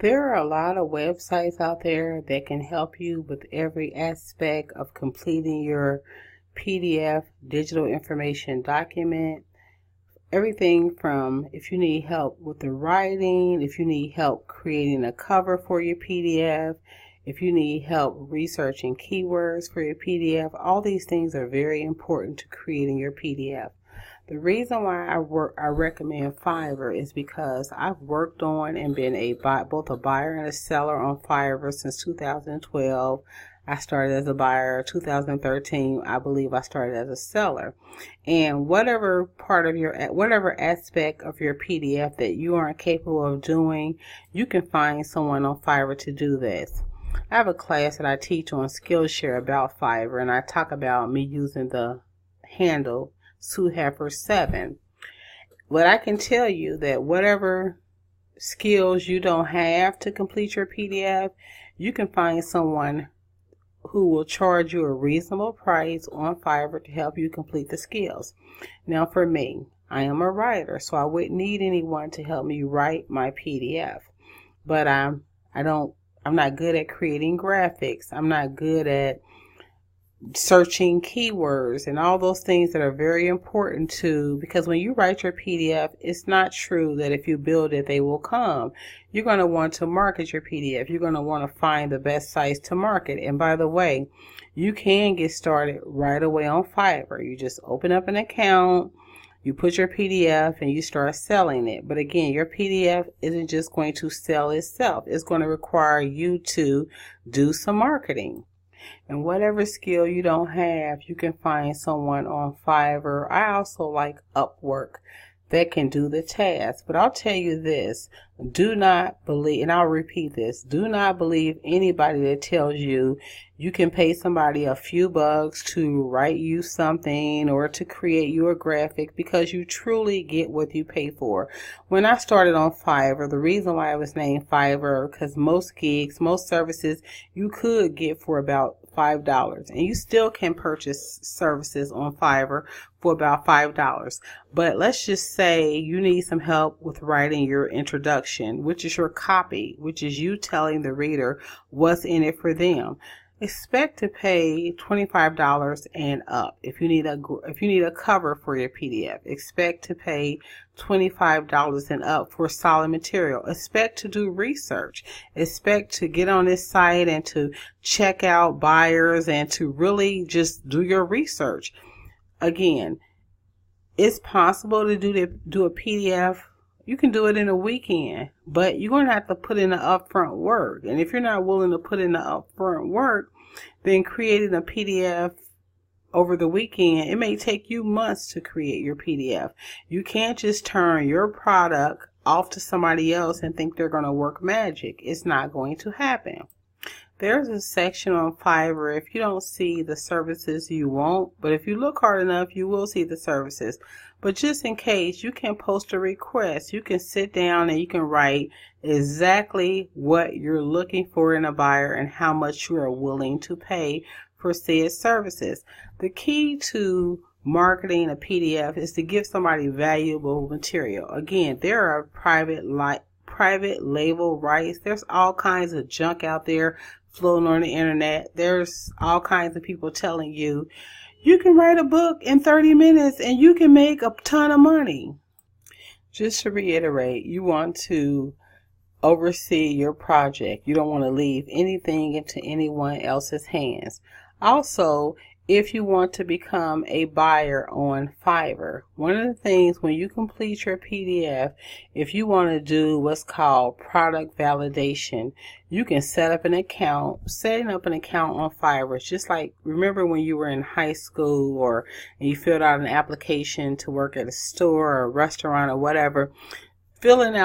There are a lot of websites out there that can help you with every aspect of completing your PDF digital information document. Everything from if you need help with the writing, if you need help creating a cover for your PDF, if you need help researching keywords for your PDF, all these things are very important to creating your PDF. The reason why I recommend Fiverr is because I've worked on and been both a buyer and a seller on Fiverr since 2012. I started as a buyer. 2013, I believe I started as a seller. And whatever aspect of your PDF that you aren't capable of doing, you can find someone on Fiverr to do this. I have a class that I teach on Skillshare about Fiverr, and I talk about me using the handle SueHeifer7. But I can tell you that whatever skills you don't have to complete your PDF, you can find someone who will charge you a reasonable price on Fiverr to help you complete the skills. Now for me, I am a writer, so I wouldn't need anyone to help me write my PDF. But I'm not good at creating graphics. I'm not good at searching keywords and all those things that are very important because when you write your PDF, it's not true that if you build it, they will come. You're going to want to market your PDF. You're going to want to find the best sites to market. And by the way, you can get started right away on Fiverr. You just open up an account, you put your PDF, and you start selling it. But again, your PDF isn't just going to sell itself. It's going to require you to do some marketing. And whatever skill you don't have, you can find someone on Fiverr. I also like Upwork that can do the task. But I'll tell you this, do not believe, and I'll repeat this, do not believe anybody that tells you you can pay somebody a few bucks to write you something or to create you a graphic, because you truly get what you pay for. When I started on Fiverr, the reason why it was named Fiverr, because most gigs, most services you could get for about $5, and you still can purchase services on Fiverr for about $5. But let's just say you need some help with writing your introduction, which is your copy, which is you telling the reader what's in it for them. Expect to pay $25 and up. If you need a cover for your PDF, expect to pay $25 and up for solid material. Expect to do research. Expect to get on this site and to check out buyers and to really just do your research. Again, it's possible to do a PDF. You can do it in a weekend, but you're going to have to put in the upfront work. And if you're not willing to put in the upfront work, then creating a PDF over the weekend, it may take you months to create your PDF. You can't just turn your product off to somebody else and think they're going to work magic. It's not going to happen. There's a section on Fiverr if you don't see the services you want, but if you look hard enough, you will see the services. But just in case, you can post a request. You can sit down and you can write exactly what you're looking for in a buyer and how much you are willing to pay for said services. The key to marketing a PDF is to give somebody valuable material. Again, there are private label rights. There's all kinds of junk out there floating on the internet. There's all kinds of people telling you you can write a book in 30 minutes and you can make a ton of money. Just to reiterate, you want to oversee your project. You don't want to leave anything into anyone else's hands. Also, if you want to become a buyer on Fiverr, one of the things when you complete your PDF, if you want to do what's called product validation, you can set up an account. Setting up an account on Fiverr is just like, remember when you were in high school or you filled out an application to work at a store or a restaurant or whatever. Completing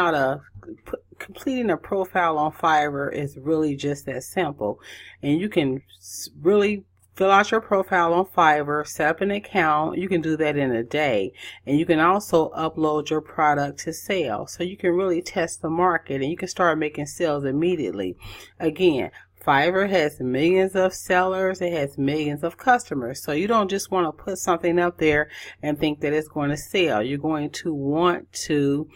a profile on Fiverr is really just that simple. And you can really fill out your profile on Fiverr, set up an account. You can do that in a day. And you can also upload your product to sale. So you can really test the market and you can start making sales immediately. Again, Fiverr has millions of sellers. It has millions of customers. So you don't just want to put something up there and think that it's going to sell. You're going to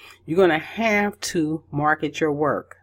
have to market your work.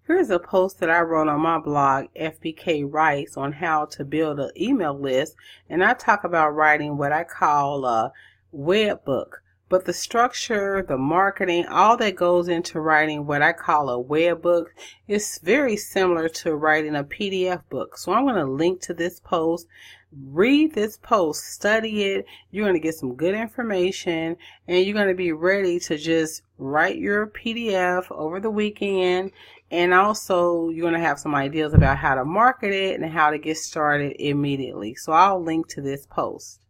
Here's a post that I wrote on my blog, FBK Writes, on how to build an email list. And I talk about writing what I call a web book. But the structure, the marketing, all that goes into writing what I call a web book is very similar to writing a PDF book. So I'm going to link to this post. Read this post, study it. You're going to get some good information, and you're going to be ready to just write your PDF over the weekend. And also, you're going to have some ideas about how to market it and how to get started immediately. So I'll link to this post.